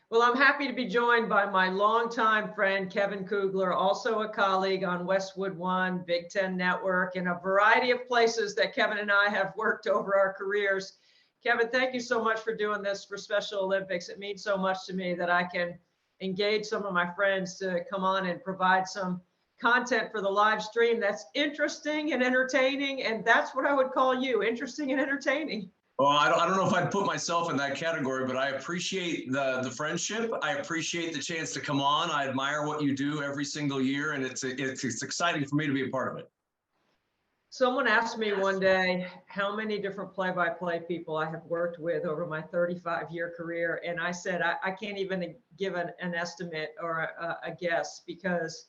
Well, I'm happy to be joined by my longtime friend, Kevin Kugler, also a colleague on Westwood One, Big Ten Network, and a variety of places that Kevin and I have worked over our careers. Kevin, thank you so much for doing this for Special Olympics. It means so much to me that I can engage some of my friends to come on and provide some content for the live stream that's interesting and entertaining. And that's what I would call you, interesting and entertaining. Well, I don't know if I'd put myself in that category, but I appreciate the friendship. I appreciate the chance to come on. I admire what you do every single year, and it's exciting for me to be a part of it. Someone asked me one day how many different play-by-play people I have worked with over my 35-year career, and I said I can't even give an estimate or a guess, because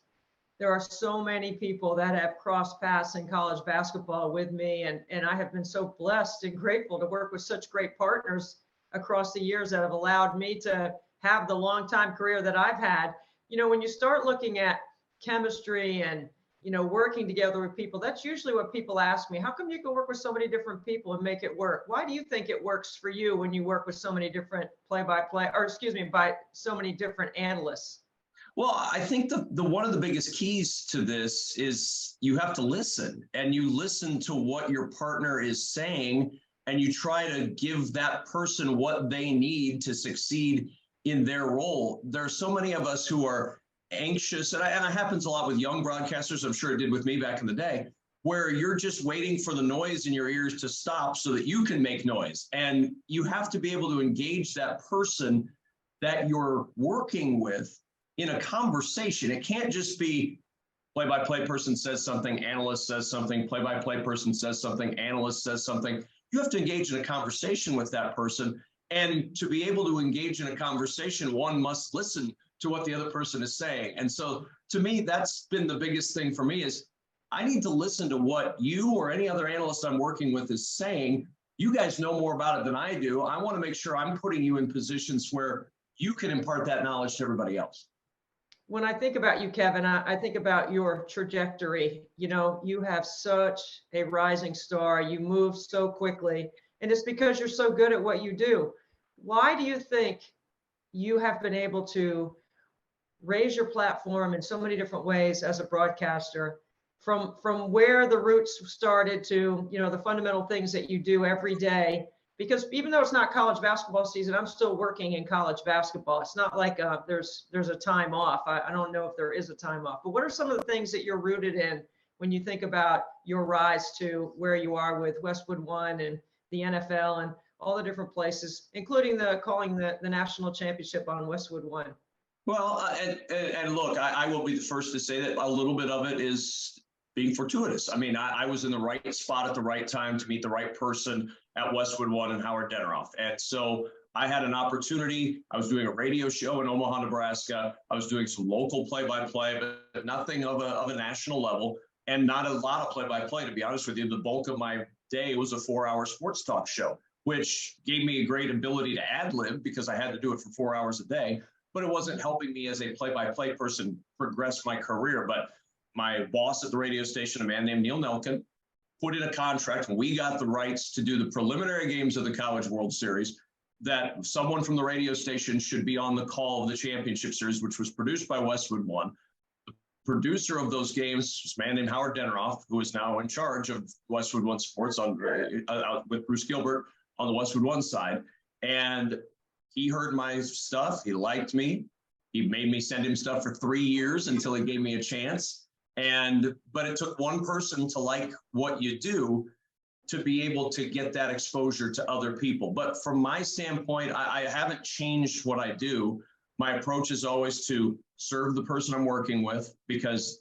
there are so many people that have crossed paths in college basketball with me. And I have been so blessed and grateful to work with such great partners across the years that have allowed me to have the long time career that I've had. You know, when you start looking at chemistry and, you know, working together with people, that's usually what people ask me. How come you can work with so many different people and make it work? Why do you think it works for you when you work with so many different play-by-play, or excuse me, by so many different analysts? Well, I think the one of the biggest keys to this is you have to listen, and you listen to what your partner is saying, and you try to give that person what they need to succeed in their role. There are so many of us who are anxious, and it happens a lot with young broadcasters. I'm sure it did with me back in the day, where you're just waiting for the noise in your ears to stop so that you can make noise. And you have to be able to engage that person that you're working with in a conversation. It can't just be play-by-play person says something, analyst says something, play-by-play person says something, analyst says something. You have to engage in a conversation with that person. And to be able to engage in a conversation, one must listen to what the other person is saying. And so to me, that's been the biggest thing for me, is I need to listen to what you or any other analyst I'm working with is saying. You guys know more about it than I do. I want to make sure I'm putting you in positions where you can impart that knowledge to everybody else. When I think about you, Kevin, I think about your trajectory. You know, you have such a rising star. You move so quickly, and it's because you're so good at what you do. Why do you think you have been able to raise your platform in so many different ways as a broadcaster, from where the roots started to, you know, the fundamental things that you do every day? Because even though it's not college basketball season, I'm still working in college basketball. It's not like there's a time off. I don't know if there is a time off. But what are some of the things that you're rooted in when you think about your rise to where you are with Westwood One and the NFL and all the different places, including calling the national championship on Westwood One? Well, and look, I will be the first to say that a little bit of it is being fortuitous. I mean, I was in the right spot at the right time to meet the right person at Westwood One and Howard Deneroff. And so I had an opportunity. I was doing a radio show in Omaha, Nebraska. I was doing some local play-by-play, but nothing of a national level, and not a lot of play-by-play, to be honest with you. The bulk of my day was a 4-hour sports talk show, which gave me a great ability to ad-lib because I had to do it for 4 hours a day, but it wasn't helping me as a play-by-play person progress my career. But my boss at the radio station, a man named Neil Nelkin, put in a contract when we got the rights to do the preliminary games of the College World Series, that someone from the radio station should be on the call of the championship series, which was produced by Westwood One. The producer of those games was a man named Howard Deneroff, who is now in charge of Westwood One Sports with Bruce Gilbert on the Westwood One side. And he heard my stuff. He liked me. He made me send him stuff for 3 years until he gave me a chance. But it took one person to like what you do to be able to get that exposure to other people. But from my standpoint, I haven't changed what I do. My approach is always to serve the person I'm working with, because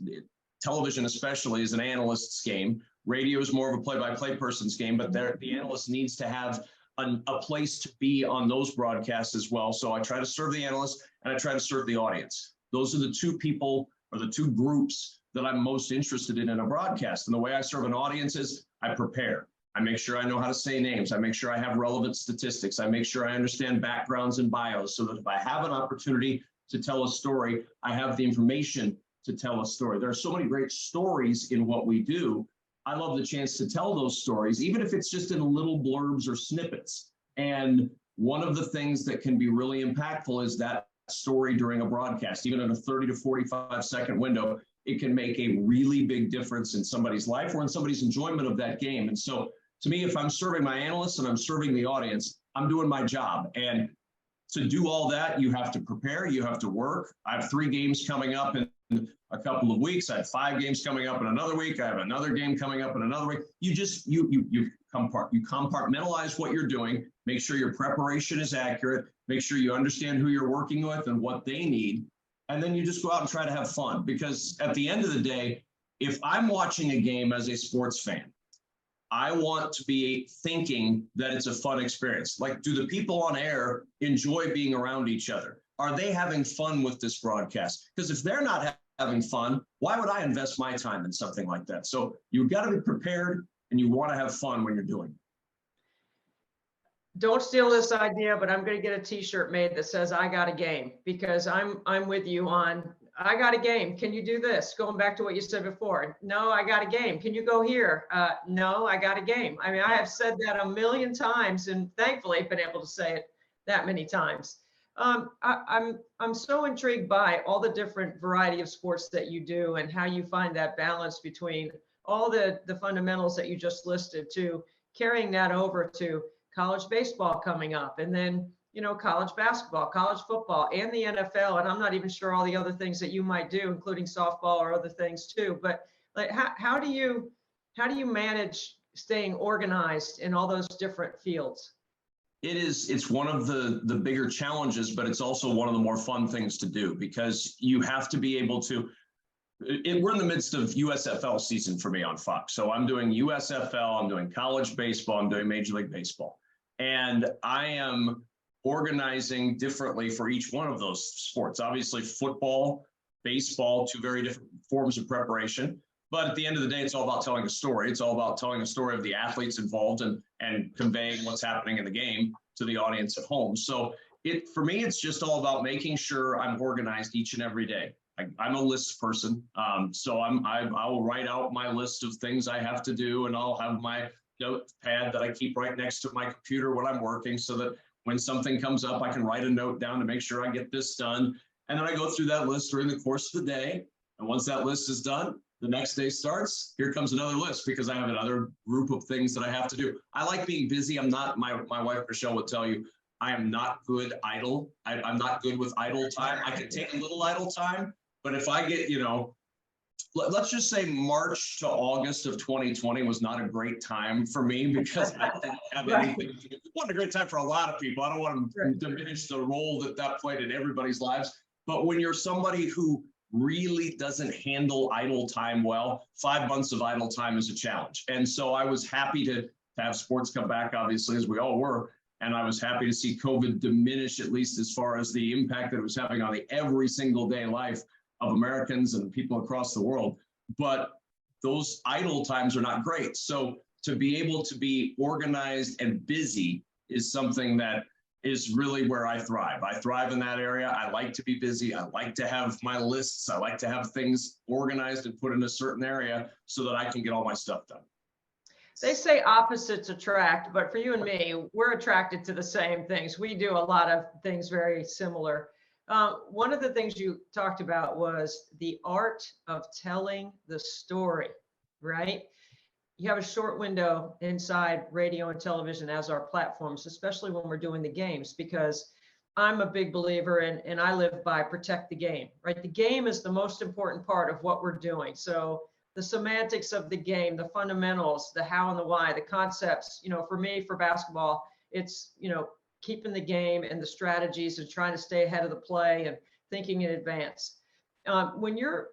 television especially is an analyst's game. Radio is more of a play-by-play person's game, but the analyst needs to have a place to be on those broadcasts as well. So I try to serve the analyst and I try to serve the audience. Those are the two people, or the two groups, that I'm most interested in a broadcast. And the way I serve an audience is I prepare. I make sure I know how to say names. I make sure I have relevant statistics. I make sure I understand backgrounds and bios, so that if I have an opportunity to tell a story, I have the information to tell a story. There are so many great stories in what we do. I love the chance to tell those stories, even if it's just in little blurbs or snippets. And one of the things that can be really impactful is that story during a broadcast. Even in a 30 to 45-second window, it can make a really big difference in somebody's life or in somebody's enjoyment of that game. And so to me, if I'm serving my analysts and I'm serving the audience, I'm doing my job. And to do all that, you have to prepare, you have to work. I have 3 games coming up in a couple of weeks. I have 5 games coming up in another week. I have another game coming up in another week. You compartmentalize what you're doing, make sure your preparation is accurate, make sure you understand who you're working with and what they need. And then you just go out and try to have fun. Because at the end of the day, if I'm watching a game as a sports fan, I want to be thinking that it's a fun experience. Like, do the people on air enjoy being around each other? Are they having fun with this broadcast? Because if they're not having fun, why would I invest my time in something like that? So you've got to be prepared and you want to have fun when you're doing it. Don't steal this idea, but I'm going to get a t-shirt made that says I got a game, because I'm with you on I got a game. Can you do this? Going back to what you said before. No, I got a game. Can you go here? No, I got a game. I mean, I have said that a million times, and thankfully I've been able to say it that many times. I'm so intrigued by all the different variety of sports that you do and how you find that balance between all the fundamentals that you just listed to carrying that over to college baseball coming up, and then college basketball, college football, and the NFL. And I'm not even sure all the other things that you might do, including softball or other things too. But like, how do you manage staying organized in all those different fields? It's one of the bigger challenges, but it's also one of the more fun things to do, because you have to be able to, we're in the midst of USFL season for me on Fox. So I'm doing USFL, I'm doing college baseball, I'm doing Major League Baseball. And I am organizing differently for each one of those sports. Obviously, football, baseball, 2 very different forms of preparation. But at the end of the day, it's all about telling a story. It's all about telling a story of the athletes involved and conveying what's happening in the game to the audience at home. So for me, it's just all about making sure I'm organized each and every day. I'm a list person. So I will write out my list of things I have to do, and I'll have my notepad that I keep right next to my computer when I'm working, so that when something comes up, I can write a note down to make sure I get this done. And then I go through that list during the course of the day. And once that list is done, the next day starts, here comes another list, because I have another group of things that I have to do. I like being busy. I'm not, my wife, Michelle, would tell you, I am not good idle. I'm not good with idle time. I can take a little idle time, but if I get, let's just say March to August of 2020 was not a great time for me, because I didn't have anything. It wasn't a great time for a lot of people. I don't want to diminish the role that played in everybody's lives. But when you're somebody who really doesn't handle idle time well, 5 months of idle time is a challenge. And so I was happy to have sports come back, obviously, as we all were. And I was happy to see COVID diminish, at least as far as the impact that it was having on the every single day life of Americans and people across the world. But those idle times are not great. So to be able to be organized and busy is something that is really where I thrive. I thrive in that area. I like to be busy. I like to have my lists. I like to have things organized and put in a certain area so that I can get all my stuff done. They say opposites attract, but for you and me, we're attracted to the same things. We do a lot of things very similar. One of the things you talked about was the art of telling the story, right? You have a short window inside radio and television as our platforms, especially when we're doing the games, because I'm a big believer and I live by protect the game, right? The game is the most important part of what we're doing. So the semantics of the game, the fundamentals, the how and the why, the concepts, for me, for basketball, it's, keeping the game and the strategies and trying to stay ahead of the play and thinking in advance. When you're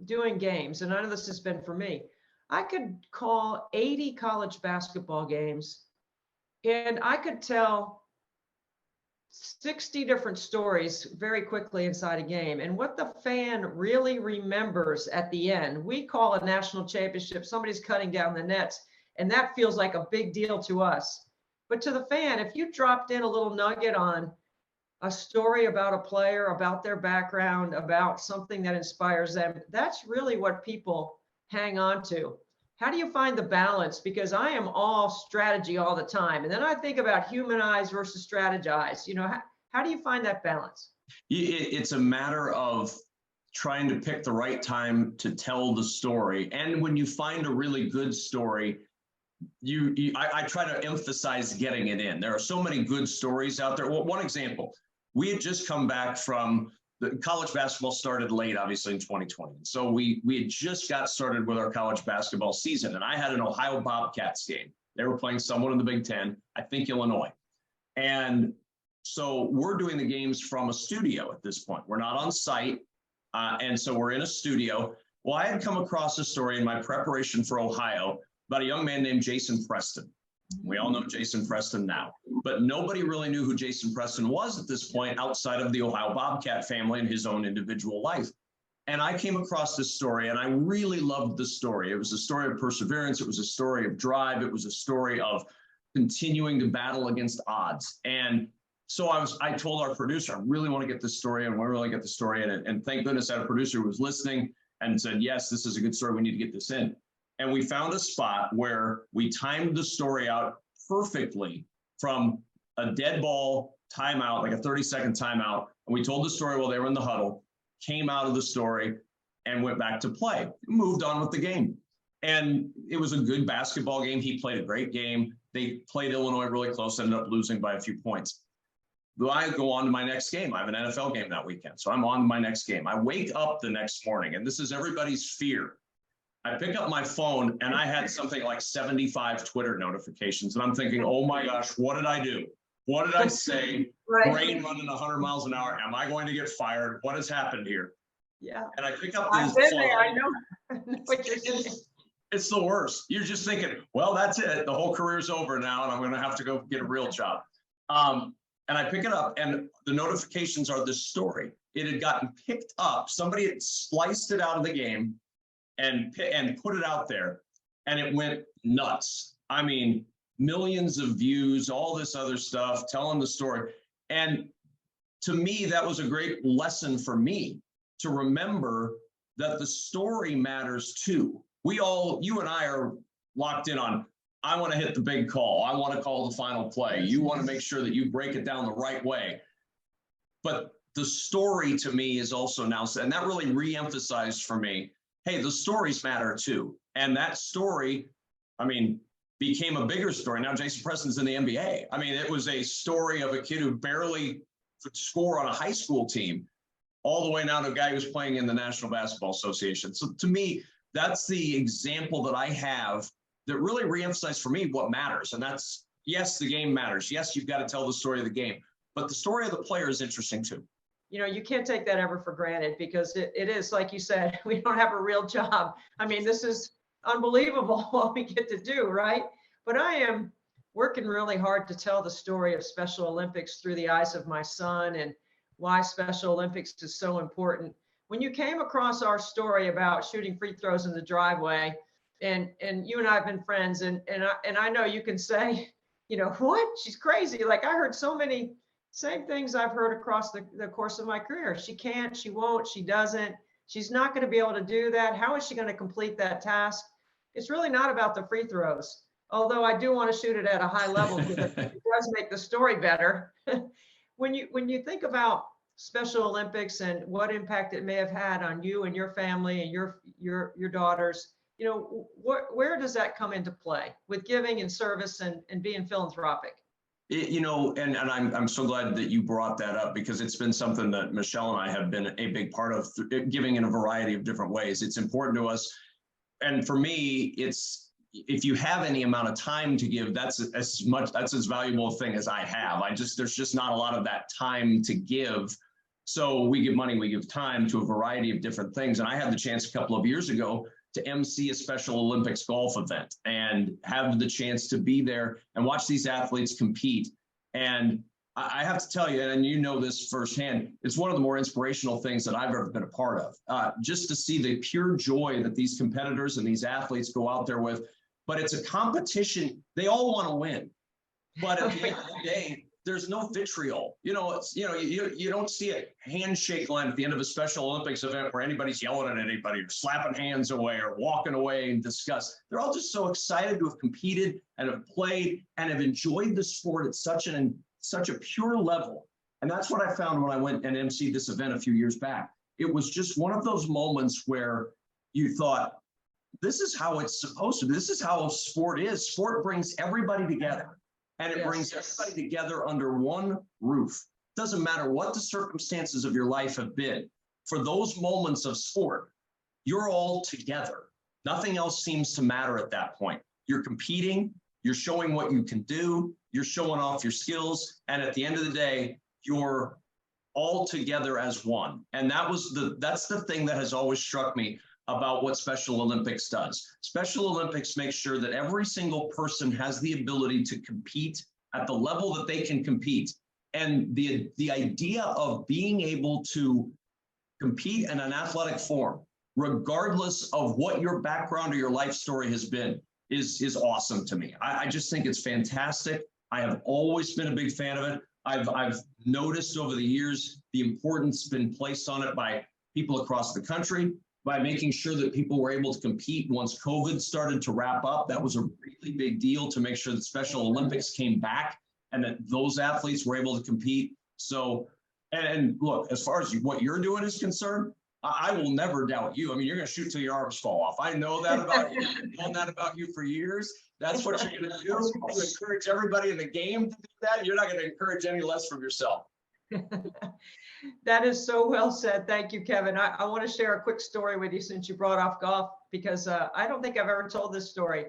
doing games, and I know this has been for me, I could call 80 college basketball games and I could tell 60 different stories very quickly inside a game. And what the fan really remembers at the end, we call a national championship, somebody's cutting down the nets, and that feels like a big deal to us. But to the fan, if you dropped in a little nugget on a story about a player, about their background, about something that inspires them, that's really what people hang on to. how do you find the balance? Because I am all strategy all the time. And then I think about humanize versus strategize. How do you find that balance? It's a matter of trying to pick the right time to tell the story. And when you find a really good story, I try to emphasize getting it in. There are so many good stories out there. Well, one example, we had just come back from the college basketball started late, obviously in 2020. So we had just got started with our college basketball season, and I had an Ohio Bobcats game. They were playing someone in the Big Ten, I think Illinois. And so we're doing the games from a studio at this point. We're not on site. And so we're in a studio. Well, I had come across a story in my preparation for Ohio about a young man named Jason Preston. We all know Jason Preston now, but nobody really knew who Jason Preston was at this point outside of the Ohio Bobcat family and his own individual life. And I came across this story and I really loved the story. It was a story of perseverance. It was a story of drive. It was a story of continuing to battle against odds. And so I told our producer, I really want to get this story and we really get the story in it. And thank goodness I had a producer who was listening and said, yes, this is a good story. We need to get this in. And we found a spot where we timed the story out perfectly from a dead ball timeout, like a 30-second timeout. And we told the story while they were in the huddle, came out of the story and went back to play, moved on with the game. And it was a good basketball game. He played a great game. They played Illinois really close, ended up losing by a few points. I go on to my next game. I have an NFL game that weekend. So I'm on to my next game. I wake up the next morning, and this is everybody's fear. I pick up my phone and I had something like 75 Twitter notifications. And I'm thinking, oh my gosh, what did I do? What did I say? Right. Brain running 100 miles an hour. Am I going to get fired? What has happened here? Yeah. And I pick up I've this been there. I know. What you're saying. It's the worst. You're just thinking, well, that's it. The whole career's over now and I'm going to have to go get a real job. And I pick it up and the notifications are this story. It had gotten picked up. Somebody had spliced it out of the game and put it out there, and it went nuts. I mean, millions of views, all this other stuff, telling the story. And to me, that was a great lesson for me to remember that the story matters too. You and I are locked in on, I want to hit the big call. I want to call the final play. You want to make sure that you break it down the right way. But the story to me is also now, and that really re-emphasized for me, hey, the stories matter too. And that story, I mean, became a bigger story. Now Jason Preston's in the NBA. I mean, it was a story of a kid who barely could score on a high school team, all the way now to a guy who's playing in the National Basketball Association. So to me, that's the example that I have that really reemphasized for me what matters. And that's, yes, the game matters. Yes, you've got to tell the story of the game, but the story of the player is interesting too. You can't take that ever for granted because it is, like you said, we don't have a real job. I mean, this is unbelievable what we get to do, right? But I am working really hard to tell the story of Special Olympics through the eyes of my son and why Special Olympics is so important. When you came across our story about shooting free throws in the driveway, and you and I have been friends, and I know you can say, what? She's crazy. Like I heard so many same things I've heard across the course of my career. She can't, she won't, she doesn't, she's not going to be able to do that. How is she going to complete that task? It's really not about the free throws, although I do want to shoot it at a high level because it does make the story better. When you think about Special Olympics and what impact it may have had on you and your family and your daughters, where does that come into play with giving and service and being philanthropic? And I'm so glad that you brought that up because it's been something that Michelle and I have been a big part of, giving in a variety of different ways. It's important to us. And for me, it's, if you have any amount of time to give, that's as valuable a thing as I have. There's just not a lot of that time to give. So we give money, we give time to a variety of different things. And I had the chance a couple of years ago to MC a Special Olympics golf event and have the chance to be there and watch these athletes compete. And I have to tell you, and you know this firsthand, it's one of the more inspirational things that I've ever been a part of, just to see the pure joy that these competitors and these athletes go out there with. But it's a competition. They all want to win. But at the end of the day, there's no vitriol. You know, it's, you know, you don't see a handshake line at the end of a Special Olympics event where anybody's yelling at anybody or slapping hands away or walking away in disgust. They're all just so excited to have competed and have played and have enjoyed the sport at such a pure level. And that's what I found when I went and emceed this event a few years back. It was just one of those moments where you thought, this is how it's supposed to be. This is how sport is. Sport brings everybody together. And it brings everybody together under one roof. Doesn't matter what the circumstances of your life have been. For those moments of sport, you're all together. Nothing else seems to matter at that point. You're competing, you're showing what you can do, you're showing off your skills, and at the end of the day, you're all together as one. And that's the thing that has always struck me about what Special Olympics does. Special Olympics makes sure that every single person has the ability to compete at the level that they can compete. And the idea of being able to compete in an athletic form, regardless of what your background or your life story has been, is awesome to me. I just think it's fantastic. I have always been a big fan of it. I've noticed over the years the importance been placed on it by people across the country, by making sure that people were able to compete once COVID started to wrap up. That was a really big deal to make sure that Special Olympics came back and that those athletes were able to compete. So, and look, as far as what you're doing is concerned, I will never doubt you. I mean, you're going to shoot till your arms fall off. I know that about you. I've known that about you for years. That's what you're going to do. You encourage everybody in the game to do that. You're not going to encourage any less from yourself. That is so well said. Thank you, Kevin. I want to share a quick story with you since you brought off golf, because I don't think I've ever told this story.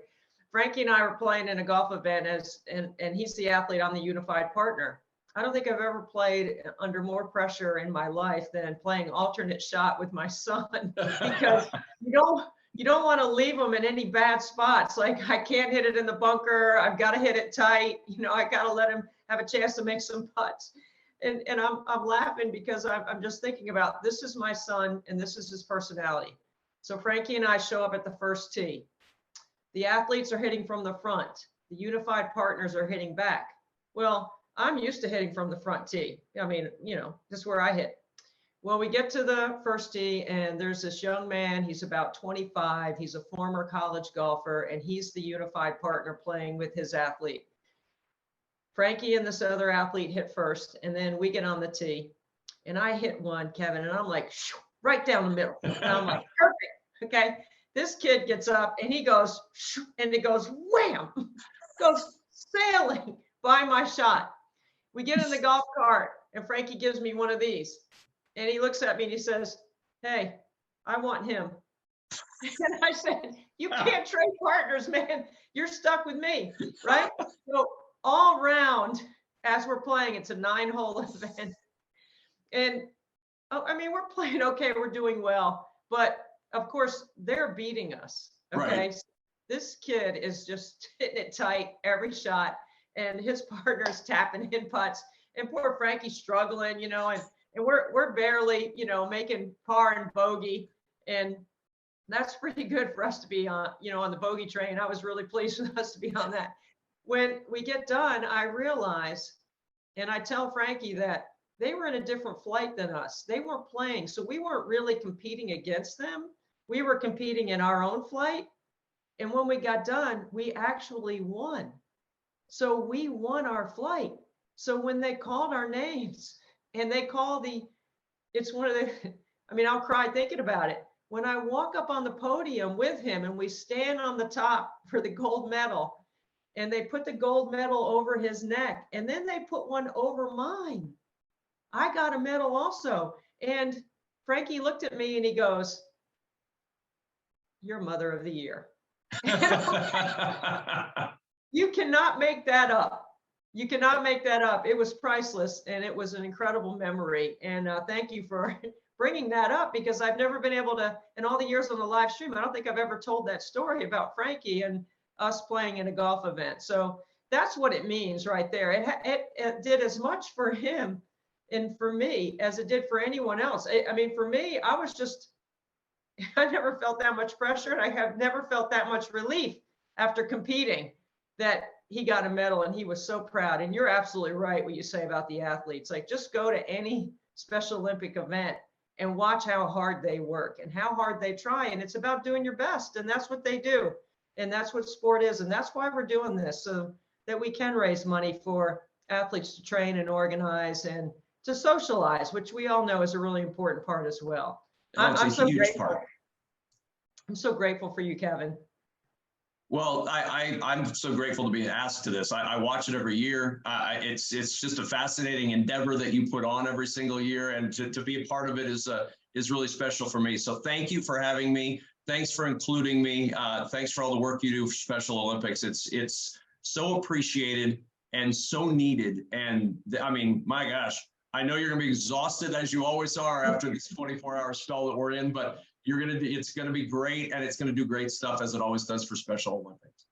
Frankie and I were playing in a golf event, and he's the athlete, I'm the unified partner. I don't think I've ever played under more pressure in my life than playing alternate shot with my son, because you don't want to leave him in any bad spots. Like, I can't hit it in the bunker. I've got to hit it tight. You know, I got to let him have a chance to make some putts. And I'm laughing because I'm just thinking about, this is my son and this is his personality. So Frankie and I show up at the first tee. The athletes are hitting from the front. The unified partners are hitting back. Well, I'm used to hitting from the front tee. I mean, you know, this is where I hit. Well, we get to the first tee and there's this young man. He's about 25. He's a former college golfer and he's the unified partner playing with his athlete. Frankie and this other athlete hit first, and then we get on the tee, and I hit one, Kevin, and I'm like, right down the middle. And I'm like, perfect. Okay. This kid gets up and he goes, and it goes wham, goes sailing by my shot. We get in the golf cart, and Frankie gives me one of these, and he looks at me and he says, "Hey, I want him." And I said, "You can't trade partners, man. You're stuck with me." Right? So all round, as we're playing, it's a 9-hole event. And I mean, we're playing okay, we're doing well, but of course they're beating us. Okay. Right. So this kid is just hitting it tight every shot, and his partner's tapping in putts, and poor Frankie's struggling, you know, and we're barely, you know, making par and bogey. And that's pretty good for us to be on, you know, on the bogey train. I was really pleased with us to be on that. When we get done, I realize, and I tell Frankie that they were in a different flight than us. They weren't playing. So we weren't really competing against them. We were competing in our own flight. And when we got done, we actually won. So we won our flight. So when they called our names and they call it's one of the, I mean, I'll cry thinking about it. When I walk up on the podium with him and we stand on the top for the gold medal, and they put the gold medal over his neck, and then they put one over mine. I got a medal also. And Frankie looked at me and he goes, "You're Mother of the Year." You cannot make that up. You cannot make that up. It was priceless, and it was an incredible memory. And thank you for bringing that up, because I've never been able to, in all the years on the live stream, I don't think I've ever told that story about Frankie and us playing in a golf event. So that's what it means right there. It did as much for him and for me as it did for anyone else. I mean, for me, I never felt that much pressure, and I have never felt that much relief after competing, that he got a medal and he was so proud. And you're absolutely right what you say about the athletes. Like, just go to any Special Olympic event and watch how hard they work and how hard they try. And it's about doing your best. And that's what they do. And that's what sport is. And that's why we're doing this, so that we can raise money for athletes to train and organize and to socialize, which we all know is a really important part as well. I'm so grateful. I'm so grateful for you, Kevin. Well, I'm so grateful to be asked to this. I watch it every year. It's just a fascinating endeavor that you put on every single year, and to be a part of it is really special for me. So thank you for having me. Thanks for including me. Thanks for all the work you do for Special Olympics. It's so appreciated and so needed. And I mean, my gosh, I know you're going to be exhausted as you always are after this 24-hour stall that we're in, but it's going to be great, and it's going to do great stuff as it always does for Special Olympics.